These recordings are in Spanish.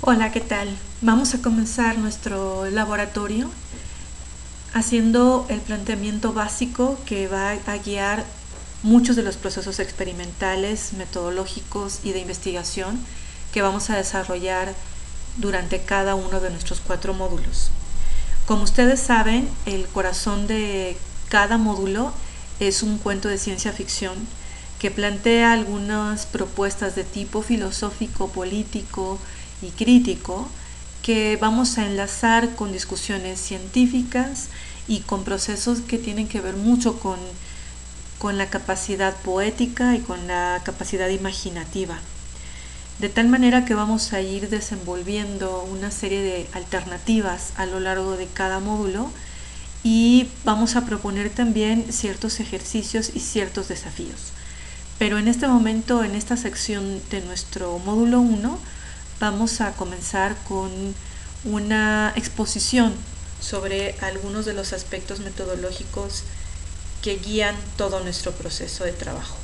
Hola, ¿qué tal? Vamos a comenzar nuestro laboratorio haciendo el planteamiento básico que va a guiar muchos de los procesos experimentales, metodológicos y de investigación que vamos a desarrollar durante cada uno de nuestros 4 módulos. Como ustedes saben, el corazón de cada módulo es un cuento de ciencia ficción que plantea algunas propuestas de tipo filosófico, político y crítico que vamos a enlazar con discusiones científicas y con procesos que tienen que ver mucho con la capacidad poética y con la capacidad imaginativa. De tal manera que vamos a ir desenvolviendo una serie de alternativas a lo largo de cada módulo y vamos a proponer también ciertos ejercicios y ciertos desafíos. Pero en este momento, en esta sección de nuestro módulo 1, vamos a comenzar con una exposición sobre algunos de los aspectos metodológicos que guían todo nuestro proceso de trabajo.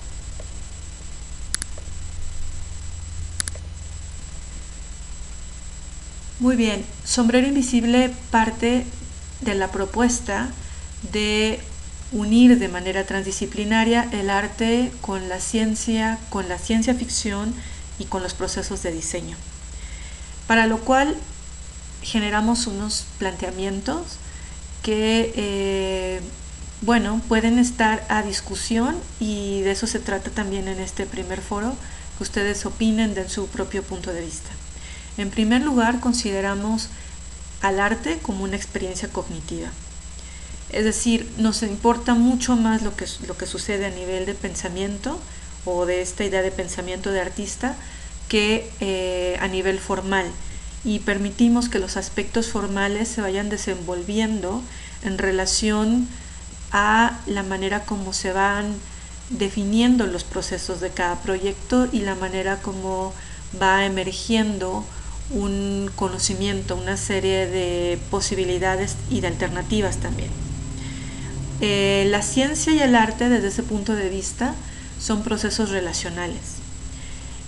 Muy bien, Sombrero Invisible parte de la propuesta de unir de manera transdisciplinaria el arte con la ciencia ficción y con los procesos de diseño. Para lo cual generamos unos planteamientos que pueden estar a discusión, y de eso se trata también en este primer foro, que ustedes opinen de su propio punto de vista. En primer lugar, consideramos al arte como una experiencia cognitiva. Es decir, nos importa mucho más lo que sucede a nivel de pensamiento o de esta idea de pensamiento de artista que a nivel formal, y permitimos que los aspectos formales se vayan desenvolviendo en relación a la manera como se van definiendo los procesos de cada proyecto y la manera como va emergiendo un conocimiento, una serie de posibilidades y de alternativas también. La ciencia y el arte, desde ese punto de vista, son procesos relacionales.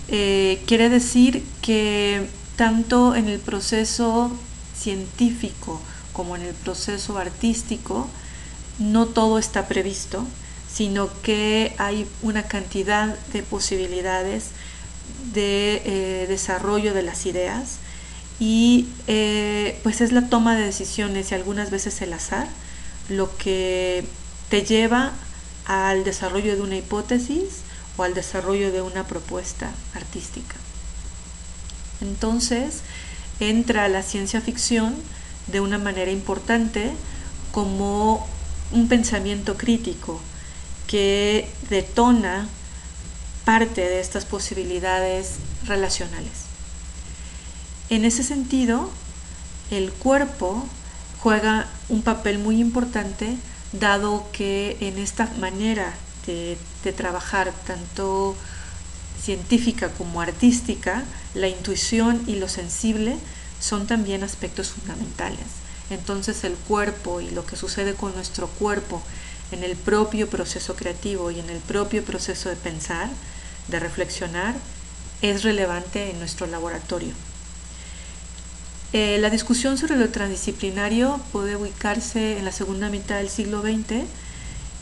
Quiere decir que tanto en el proceso científico como en el proceso artístico no todo está previsto, sino que hay una cantidad de posibilidades de desarrollo de las ideas, y pues es la toma de decisiones y algunas veces el azar lo que te lleva al desarrollo de una hipótesis o al desarrollo de una propuesta artística. Entonces entra la ciencia ficción de una manera importante como un pensamiento crítico que detona parte de estas posibilidades relacionales. En ese sentido, el cuerpo juega un papel muy importante, dado que en esta manera de trabajar tanto científica como artística, la intuición y lo sensible son también aspectos fundamentales. Entonces el cuerpo y lo que sucede con nuestro cuerpo en el propio proceso creativo y en el propio proceso de pensar, de reflexionar, es relevante en nuestro laboratorio. La discusión sobre lo transdisciplinario puede ubicarse en la segunda mitad del siglo XX,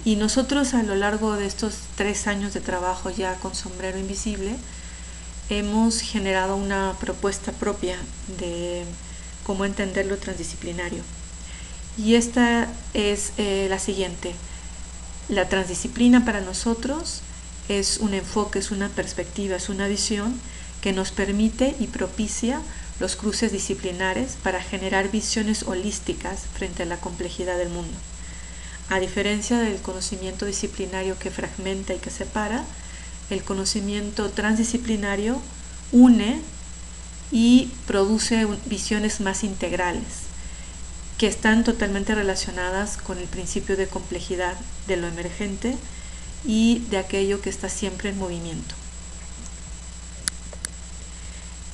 y nosotros a lo largo de estos 3 años de trabajo ya con Sombrero Invisible hemos generado una propuesta propia de cómo entender lo transdisciplinario. Y esta es la siguiente: la transdisciplina para nosotros es un enfoque, es una perspectiva, es una visión que nos permite y propicia los cruces disciplinares para generar visiones holísticas frente a la complejidad del mundo. A diferencia del conocimiento disciplinario que fragmenta y que separa, el conocimiento transdisciplinario une y produce visiones más integrales, que están totalmente relacionadas con el principio de complejidad de lo emergente y de aquello que está siempre en movimiento.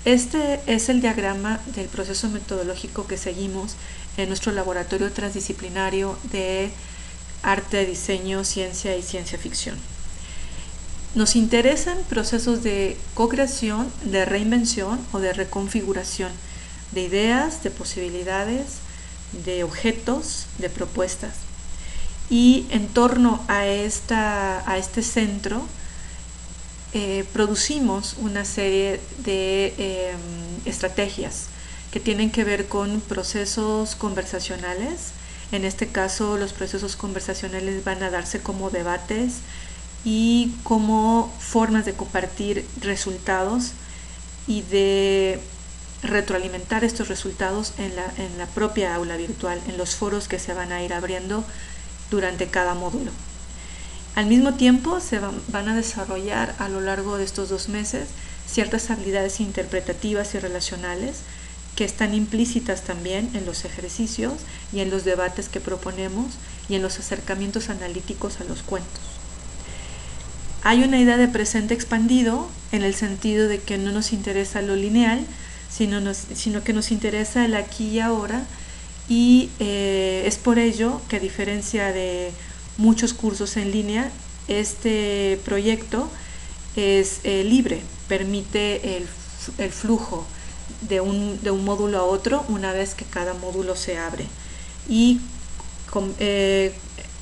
Este es el diagrama del proceso metodológico que seguimos en nuestro laboratorio transdisciplinario de arte, diseño, ciencia y ciencia ficción. Nos interesan procesos de co-creación, de reinvención o de reconfiguración de ideas, de posibilidades, de objetos, de propuestas. Y en torno a este centro producimos una serie de estrategias que tienen que ver con procesos conversacionales. En este caso, los procesos conversacionales van a darse como debates y como formas de compartir resultados y de retroalimentar estos resultados en la propia aula virtual, en los foros que se van a ir abriendo durante cada módulo. Al mismo tiempo, se van a desarrollar a lo largo de estos 2 meses ciertas habilidades interpretativas y relacionales que están implícitas también en los ejercicios y en los debates que proponemos y en los acercamientos analíticos a los cuentos. Hay una idea de presente expandido en el sentido de que no nos interesa lo lineal, sino que nos interesa el aquí y ahora, y es por ello que, a diferencia de muchos cursos en línea, este proyecto es libre, permite el flujo de un módulo a otro una vez que cada módulo se abre, y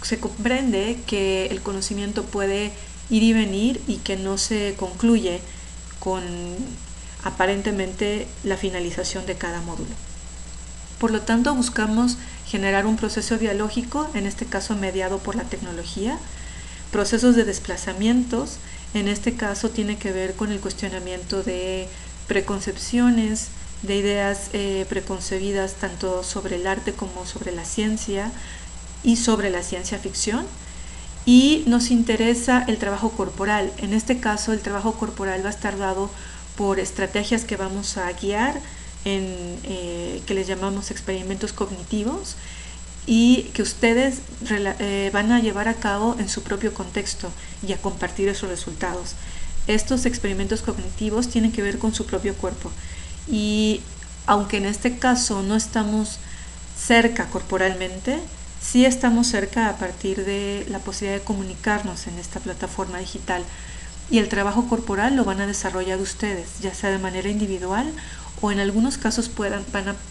se comprende que el conocimiento puede ir y venir y que no se concluye con aparentemente la finalización de cada módulo. Por lo tanto, buscamos generar un proceso dialógico, en este caso mediado por la tecnología, procesos de desplazamientos, en este caso tiene que ver con el cuestionamiento de preconcepciones, de ideas preconcebidas tanto sobre el arte como sobre la ciencia y sobre la ciencia ficción. Y nos interesa el trabajo corporal. En este caso, el trabajo corporal va a estar dado por estrategias que vamos a guiar, que les llamamos experimentos cognitivos, y que ustedes van a llevar a cabo en su propio contexto y a compartir esos resultados. Estos experimentos cognitivos tienen que ver con su propio cuerpo, y aunque en este caso no estamos cerca corporalmente, sí estamos cerca a partir de la posibilidad de comunicarnos en esta plataforma digital, y el trabajo corporal lo van a desarrollar ustedes, ya sea de manera individual o en algunos casos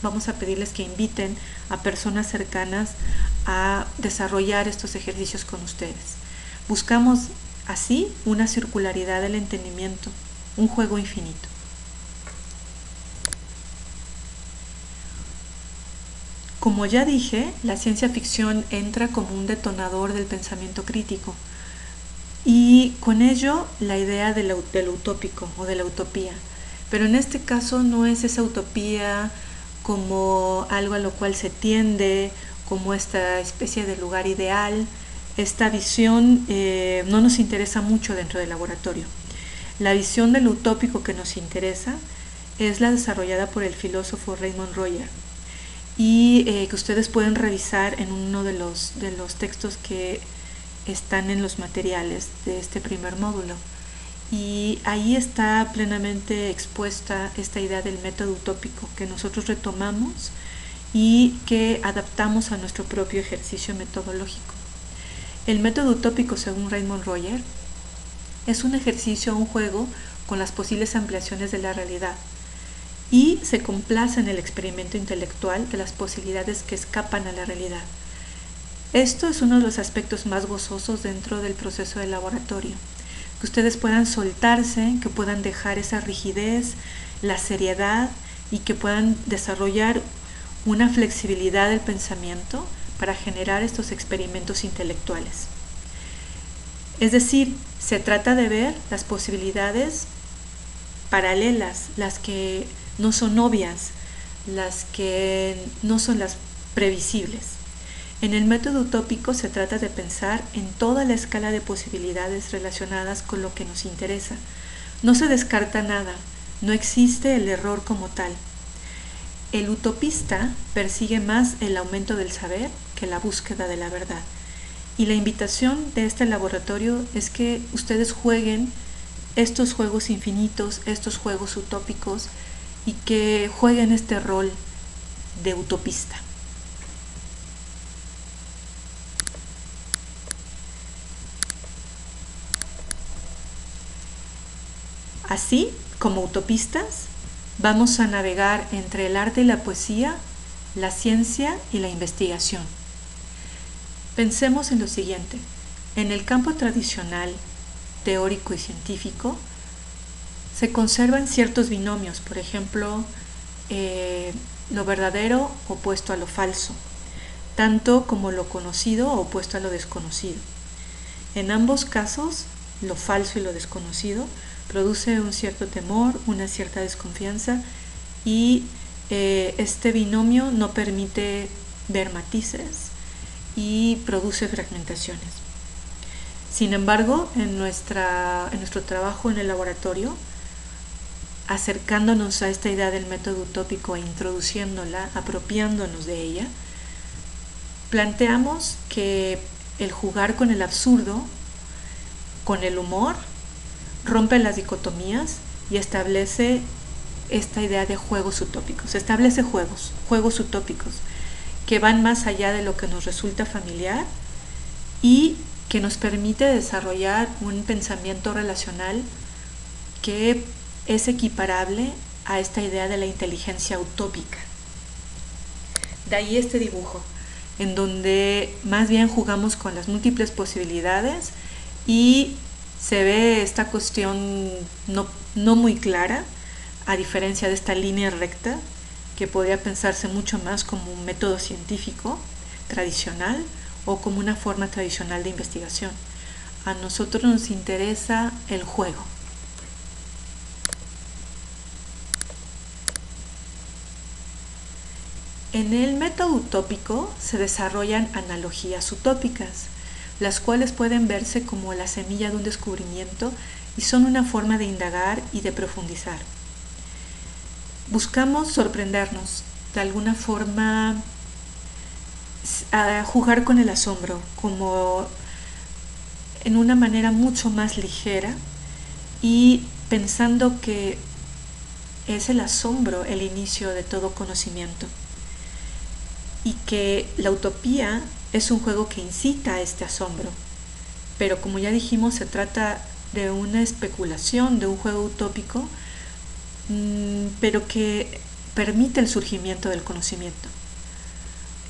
vamos a pedirles que inviten a personas cercanas a desarrollar estos ejercicios con ustedes. Buscamos así una circularidad del entendimiento, un juego infinito. Como ya dije, la ciencia ficción entra como un detonador del pensamiento crítico, y con ello la idea de lo utópico o de la utopía. Pero en este caso no es esa utopía como algo a lo cual se tiende, como esta especie de lugar ideal. Esta visión no nos interesa mucho dentro del laboratorio. La visión de lo utópico que nos interesa es la desarrollada por el filósofo Raymond Royer, y que ustedes pueden revisar en uno de los textos que están en los materiales de este primer módulo. Y ahí está plenamente expuesta esta idea del método utópico que nosotros retomamos y que adaptamos a nuestro propio ejercicio metodológico. El método utópico, según Raymond Royer, es un ejercicio, un juego con las posibles ampliaciones de la realidad, y se complace en el experimento intelectual de las posibilidades que escapan a la realidad. Esto es uno de los aspectos más gozosos dentro del proceso de laboratorio, que ustedes puedan soltarse, que puedan dejar esa rigidez, la seriedad, y que puedan desarrollar una flexibilidad del pensamiento para generar estos experimentos intelectuales. Es decir, se trata de ver las posibilidades paralelas, las que no son obvias, las que no son las previsibles. En el método utópico se trata de pensar en toda la escala de posibilidades relacionadas con lo que nos interesa. No se descarta nada, no existe el error como tal. El utopista persigue más el aumento del saber que la búsqueda de la verdad. Y la invitación de este laboratorio es que ustedes jueguen estos juegos infinitos, estos juegos utópicos, y que jueguen este rol de utopista. Así, como utopistas, vamos a navegar entre el arte y la poesía, la ciencia y la investigación. Pensemos en lo siguiente. En el campo tradicional, teórico y científico, se conservan ciertos binomios, por ejemplo, lo verdadero opuesto a lo falso, tanto como lo conocido opuesto a lo desconocido. En ambos casos, lo falso y lo desconocido produce un cierto temor, una cierta desconfianza, y este binomio no permite ver matices y produce fragmentaciones. Sin embargo, en nuestro trabajo en el laboratorio, acercándonos a esta idea del método utópico e introduciéndola, apropiándonos de ella, planteamos que el jugar con el absurdo, con el humor, rompe las dicotomías y establece esta idea de juegos utópicos. Establece juegos utópicos que van más allá de lo que nos resulta familiar y que nos permite desarrollar un pensamiento relacional que es equiparable a esta idea de la inteligencia utópica. De ahí este dibujo, en donde más bien jugamos con las múltiples posibilidades y se ve esta cuestión no muy clara, a diferencia de esta línea recta, que podría pensarse mucho más como un método científico tradicional o como una forma tradicional de investigación. A nosotros nos interesa el juego. En el método utópico se desarrollan analogías utópicas, las cuales pueden verse como la semilla de un descubrimiento y son una forma de indagar y de profundizar. Buscamos sorprendernos, de alguna forma a jugar con el asombro, como en una manera mucho más ligera y pensando que es el asombro el inicio de todo conocimiento y que la utopía es un juego que incita a este asombro, pero como ya dijimos se trata de una especulación, de un juego utópico, pero que permite el surgimiento del conocimiento.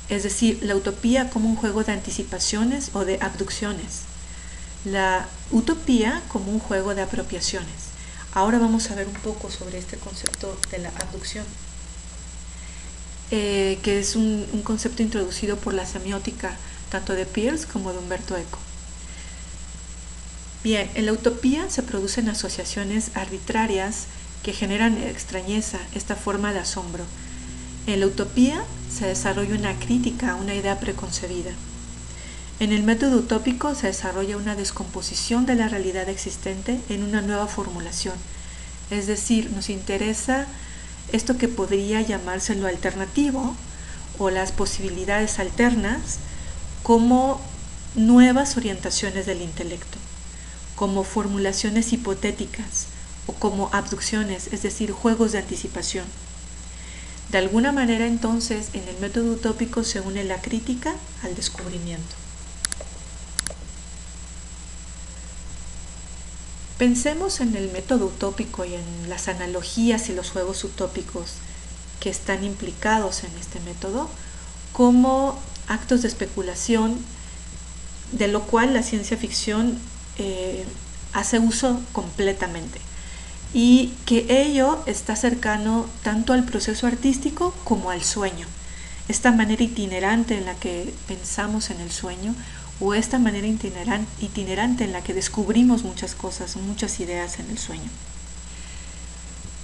Es decir, la utopía como un juego de anticipaciones o de abducciones, la utopía como un juego de apropiaciones. Ahora vamos a ver un poco sobre este concepto de la abducción, que es un concepto introducido por la semiótica tanto de Peirce como de Umberto Eco. Bien, en la utopía se producen asociaciones arbitrarias que generan extrañeza, esta forma de asombro. En la utopía se desarrolla una crítica, una idea preconcebida. En el método utópico se desarrolla una descomposición de la realidad existente en una nueva formulación. Es decir, nos interesa esto que podría llamarse lo alternativo o las posibilidades alternas como nuevas orientaciones del intelecto, como formulaciones hipotéticas o como abducciones, es decir, juegos de anticipación. De alguna manera, entonces, en el método utópico se une la crítica al descubrimiento. Pensemos en el método utópico y en las analogías y los juegos utópicos que están implicados en este método como actos de especulación, de lo cual la ciencia ficción hace uso completamente, y que ello está cercano tanto al proceso artístico como al sueño. Esta manera itinerante en la que pensamos en el sueño, o esta manera itinerante en la que descubrimos muchas cosas, muchas ideas en el sueño.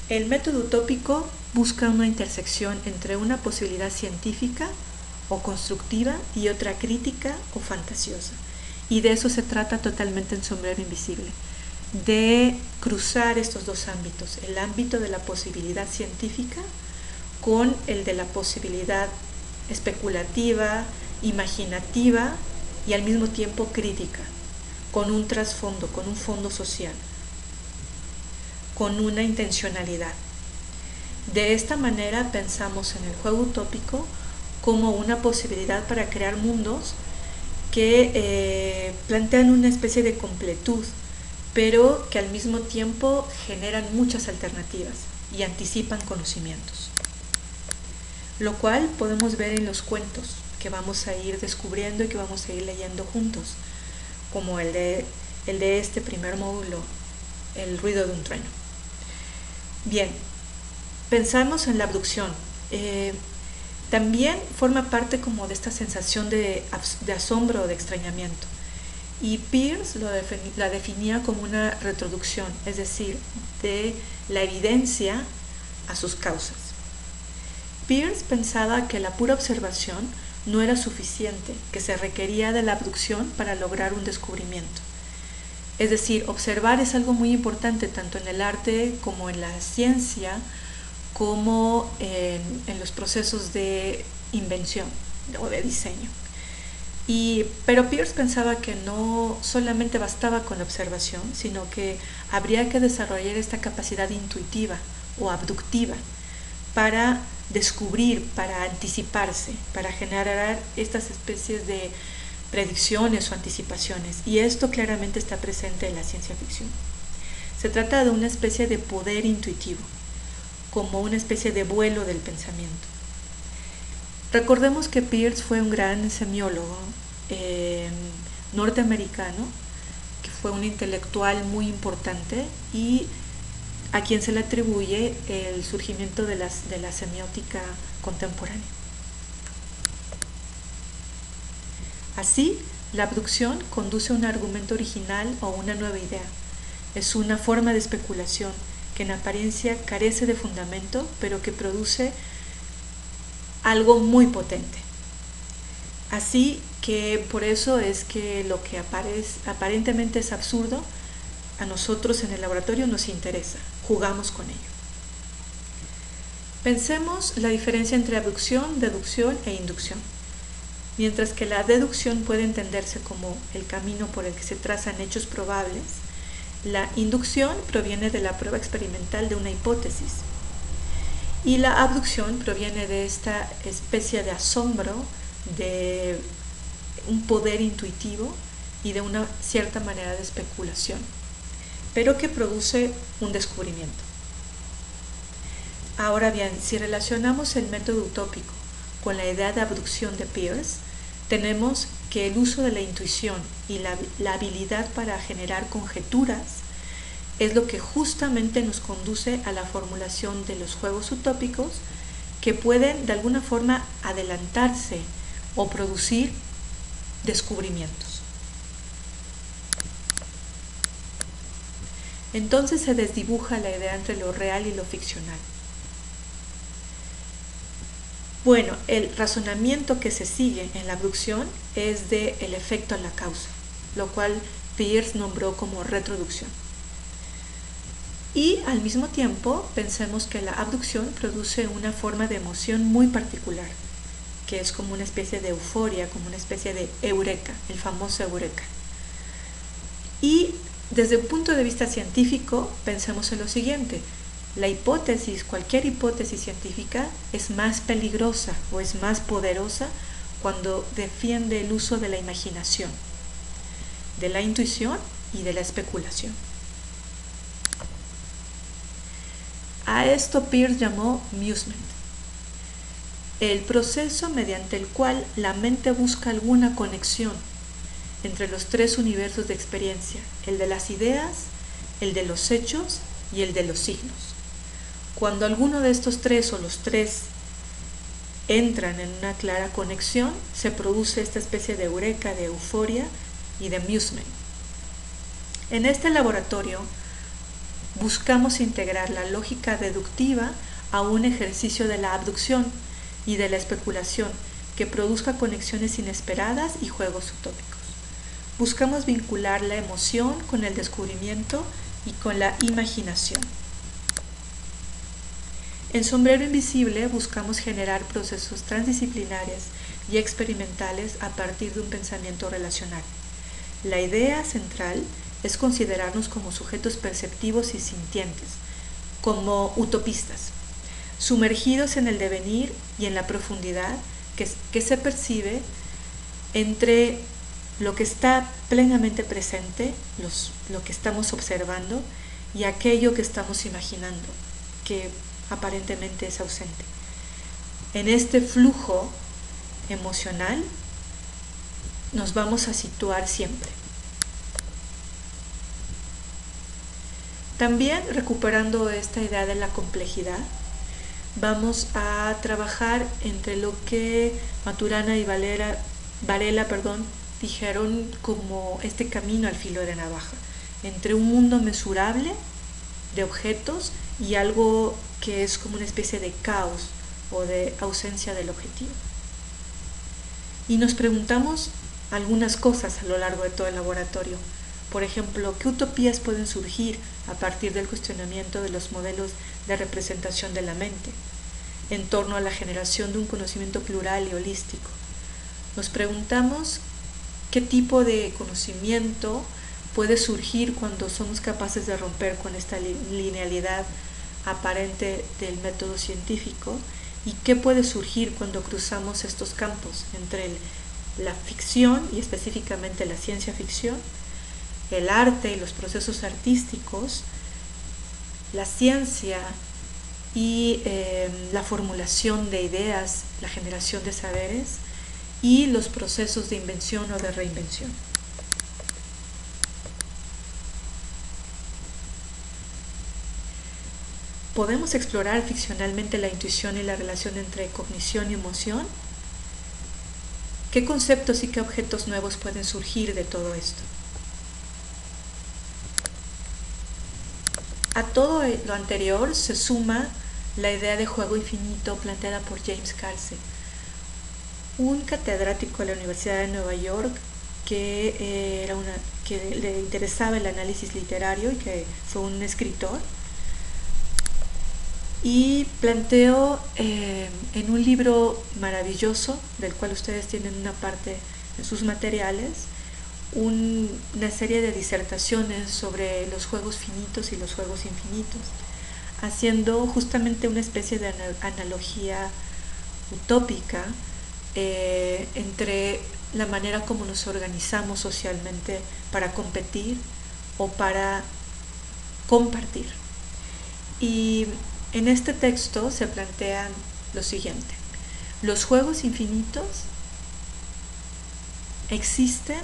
El método utópico busca una intersección entre una posibilidad científica o constructiva y otra crítica o fantasiosa. Y de eso se trata totalmente en Sombrero Invisible, de cruzar estos dos ámbitos, el ámbito de la posibilidad científica con el de la posibilidad especulativa, imaginativa y al mismo tiempo crítica, con un trasfondo, con un fondo social, con una intencionalidad. De esta manera pensamos en el juego utópico como una posibilidad para crear mundos que plantean una especie de completud pero que al mismo tiempo generan muchas alternativas y anticipan conocimientos. Lo cual podemos ver en los cuentos que vamos a ir descubriendo y que vamos a ir leyendo juntos, como el de este primer módulo, El ruido de un trueno. Bien, pensamos en la abducción. También forma parte como de esta sensación de asombro o de extrañamiento. Y Peirce la definía como una retroducción, es decir, de la evidencia a sus causas. Peirce pensaba que la pura observación no era suficiente, que se requería de la abducción para lograr un descubrimiento. Es decir, observar es algo muy importante tanto en el arte como en la ciencia, como en los procesos de invención o de diseño. Pero Peirce pensaba que no solamente bastaba con la observación, sino que habría que desarrollar esta capacidad intuitiva o abductiva para descubrir, para anticiparse, para generar estas especies de predicciones o anticipaciones. Y esto claramente está presente en la ciencia ficción. Se trata de una especie de poder intuitivo, como una especie de vuelo del pensamiento. Recordemos que Peirce fue un gran semiólogo norteamericano, que fue un intelectual muy importante y a quien se le atribuye el surgimiento de la semiótica contemporánea. Así, la abducción conduce a un argumento original o una nueva idea. Es una forma de especulación que en apariencia carece de fundamento, pero que produce algo muy potente. Así que por eso es que lo que aparentemente es absurdo, a nosotros en el laboratorio nos interesa, jugamos con ello. Pensemos la diferencia entre abducción, deducción e inducción. Mientras que la deducción puede entenderse como el camino por el que se trazan hechos probables, la inducción proviene de la prueba experimental de una hipótesis. Y la abducción proviene de esta especie de asombro, de un poder intuitivo y de una cierta manera de especulación, pero que produce un descubrimiento. Ahora bien, si relacionamos el método utópico con la idea de abducción de Peirce, tenemos que el uso de la intuición y la habilidad para generar conjeturas es lo que justamente nos conduce a la formulación de los juegos utópicos que pueden de alguna forma adelantarse o producir descubrimientos. Entonces se desdibuja la idea entre lo real y lo ficcional. Bueno, el razonamiento que se sigue en la abducción es del efecto a la causa, lo cual Peirce nombró como retroducción. Y al mismo tiempo pensemos que la abducción produce una forma de emoción muy particular, que es como una especie de euforia, como una especie de eureka, el famoso eureka. Y desde un punto de vista científico, pensemos en lo siguiente: la hipótesis, cualquier hipótesis científica, es más peligrosa o es más poderosa cuando defiende el uso de la imaginación, de la intuición y de la especulación. A esto Peirce llamó musement, el proceso mediante el cual la mente busca alguna conexión entre los tres universos de experiencia, el de las ideas, el de los hechos y el de los signos. Cuando alguno de estos tres o los tres entran en una clara conexión, se produce esta especie de eureka, de euforia y de musement. En este laboratorio buscamos integrar la lógica deductiva a un ejercicio de la abducción y de la especulación que produzca conexiones inesperadas y juegos utópicos. Buscamos vincular la emoción con el descubrimiento y con la imaginación. En Sombrero Invisible buscamos generar procesos transdisciplinares y experimentales a partir de un pensamiento relacional. La idea central es considerarnos como sujetos perceptivos y sintientes, como utopistas, sumergidos en el devenir y en la profundidad que se percibe entre lo que está plenamente presente, lo que estamos observando, y aquello que estamos imaginando, que aparentemente es ausente. En este flujo emocional nos vamos a situar siempre. También, recuperando esta idea de la complejidad, vamos a trabajar entre lo que Maturana y Varela dijeron como este camino al filo de navaja, entre un mundo mesurable de objetos y algo que es como una especie de caos o de ausencia del objetivo. Y nos preguntamos algunas cosas a lo largo de todo el laboratorio. Por ejemplo, ¿qué utopías pueden surgir a partir del cuestionamiento de los modelos de representación de la mente en torno a la generación de un conocimiento plural y holístico? Nos preguntamos qué tipo de conocimiento puede surgir cuando somos capaces de romper con esta linealidad aparente del método científico, y qué puede surgir cuando cruzamos estos campos entre la ficción y específicamente la ciencia ficción, el arte y los procesos artísticos, la ciencia y la formulación de ideas, la generación de saberes y los procesos de invención o de reinvención. ¿Podemos explorar ficcionalmente la intuición y la relación entre cognición y emoción? ¿Qué conceptos y qué objetos nuevos pueden surgir de todo esto? A todo lo anterior se suma la idea de juego infinito planteada por James Carse, un catedrático de la Universidad de Nueva York que le interesaba el análisis literario y que fue un escritor, y planteó en un libro maravilloso, del cual ustedes tienen una parte en sus materiales, una serie de disertaciones sobre los juegos finitos y los juegos infinitos, haciendo justamente una especie de analogía utópica entre la manera como nos organizamos socialmente para competir o para compartir. Y en este texto se plantean lo siguiente: los juegos infinitos existen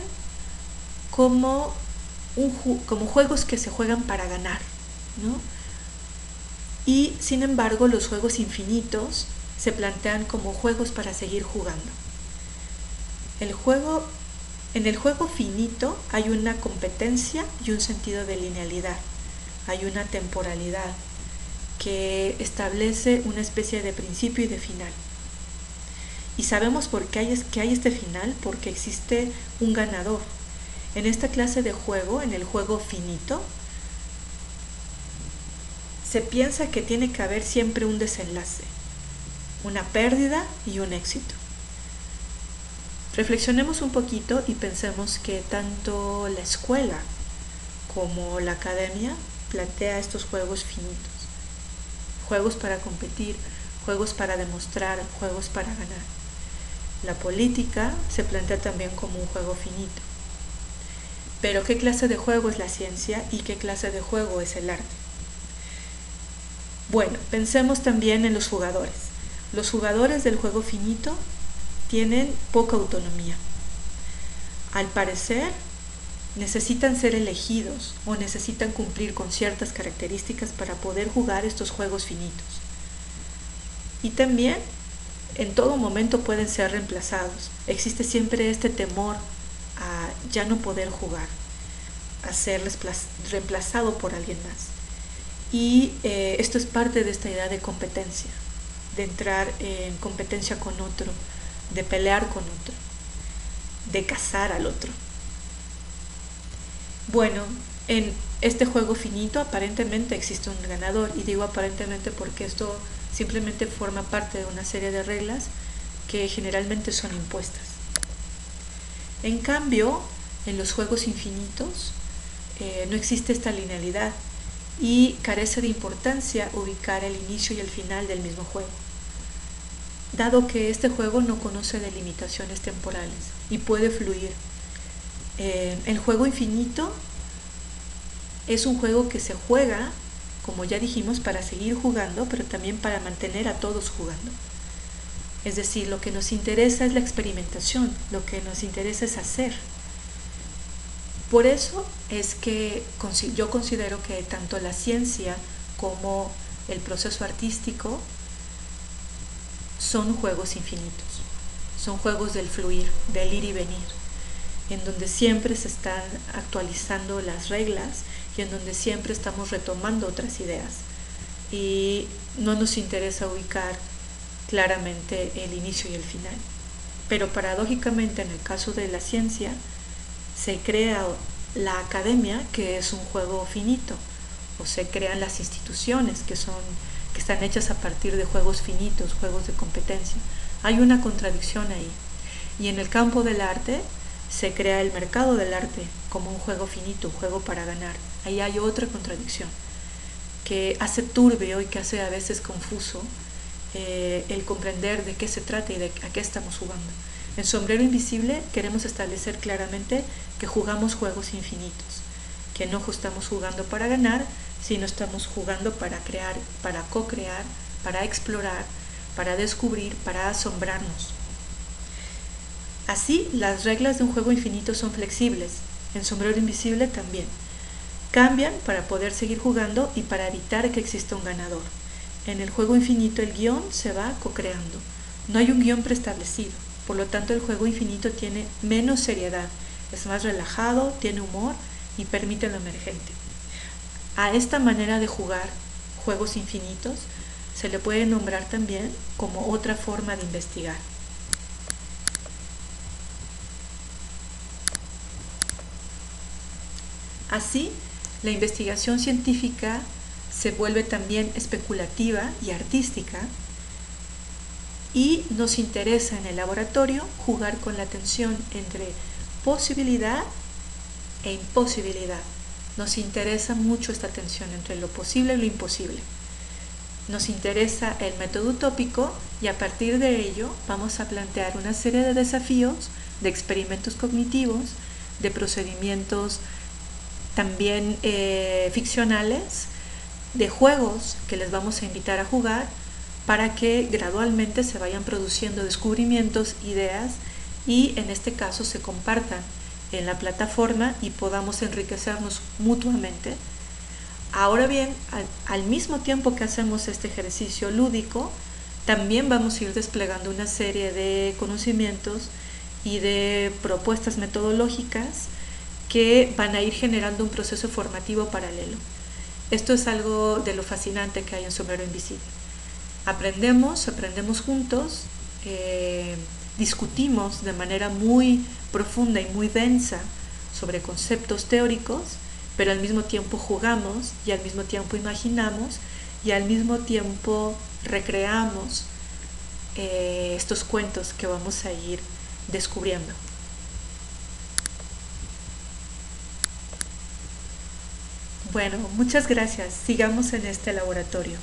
como juegos que se juegan para ganar, ¿no? Y sin embargo, los juegos infinitos se plantean como juegos para seguir jugando. En el juego finito hay una competencia y un sentido de linealidad, hay una temporalidad que establece una especie de principio y de final. Y sabemos por qué hay este final, porque existe un ganador. En esta clase de juego, en el juego finito, se piensa que tiene que haber siempre un desenlace, una pérdida y un éxito. Reflexionemos un poquito y pensemos que tanto la escuela como la academia plantea estos juegos finitos. Juegos para competir, juegos para demostrar, juegos para ganar. La política se plantea también como un juego finito. Pero ¿qué clase de juego es la ciencia y qué clase de juego es el arte? Bueno, pensemos también en los jugadores. Los jugadores del juego finito tienen poca autonomía. Al parecer, necesitan ser elegidos o necesitan cumplir con ciertas características para poder jugar estos juegos finitos. Y también, en todo momento pueden ser reemplazados. Existe siempre este temor a ya no poder jugar, a ser reemplazado por alguien más. Y esto es parte de esta idea de competencia, de entrar en competencia con otro, de pelear con otro, de cazar al otro. Bueno, en este juego finito aparentemente existe un ganador, y digo aparentemente porque esto simplemente forma parte de una serie de reglas que generalmente son impuestas. En cambio, en los juegos infinitos no existe esta linealidad y carece de importancia ubicar el inicio y el final del mismo juego, dado que este juego no conoce de limitaciones temporales y puede fluir El juego infinito es un juego que se juega, como ya dijimos, para seguir jugando, pero también para mantener a todos jugando. Es decir, lo que nos interesa es la experimentación, lo que nos interesa es hacer. Por eso es que yo considero que tanto la ciencia como el proceso artístico son juegos infinitos, son juegos del fluir, del ir y venir, en donde siempre se están actualizando las reglas y en donde siempre estamos retomando otras ideas y no nos interesa ubicar claramente el inicio y el final. Pero paradójicamente, en el caso de la ciencia, se crea la academia, que es un juego finito, o se crean las instituciones que están hechas a partir de juegos finitos, juegos de competencia. Hay una contradicción ahí. Y en el campo del arte se crea el mercado del arte como un juego finito, un juego para ganar. Ahí hay otra contradicción que hace turbio y que hace a veces confuso el comprender de qué se trata y a qué estamos jugando. En Sombrero Invisible queremos establecer claramente que jugamos juegos infinitos, que no estamos jugando para ganar, sino estamos jugando para crear, para co-crear, para explorar, para descubrir, para asombrarnos. Así, las reglas de un juego infinito son flexibles. En Sombrero Invisible también. Cambian para poder seguir jugando y para evitar que exista un ganador. En el juego infinito el guión se va co-creando. No hay un guión preestablecido. Por lo tanto, el juego infinito tiene menos seriedad. Es más relajado, tiene humor y permite lo emergente. A esta manera de jugar juegos infinitos se le puede nombrar también como otra forma de investigar. Así, la investigación científica se vuelve también especulativa y artística y nos interesa en el laboratorio jugar con la tensión entre posibilidad e imposibilidad. Nos interesa mucho esta tensión entre lo posible y lo imposible. Nos interesa el método utópico y a partir de ello vamos a plantear una serie de desafíos, de experimentos cognitivos, de procedimientos también ficcionales, de juegos que les vamos a invitar a jugar para que gradualmente se vayan produciendo descubrimientos, ideas y en este caso se compartan en la plataforma y podamos enriquecernos mutuamente. Ahora bien, al mismo tiempo que hacemos este ejercicio lúdico, también vamos a ir desplegando una serie de conocimientos y de propuestas metodológicas que van a ir generando un proceso formativo paralelo. Esto es algo de lo fascinante que hay en Sombrero Invisible. Aprendemos juntos, discutimos de manera muy profunda y muy densa sobre conceptos teóricos, pero al mismo tiempo jugamos y al mismo tiempo imaginamos y al mismo tiempo recreamos estos cuentos que vamos a ir descubriendo. Bueno, muchas gracias. Sigamos en este laboratorio.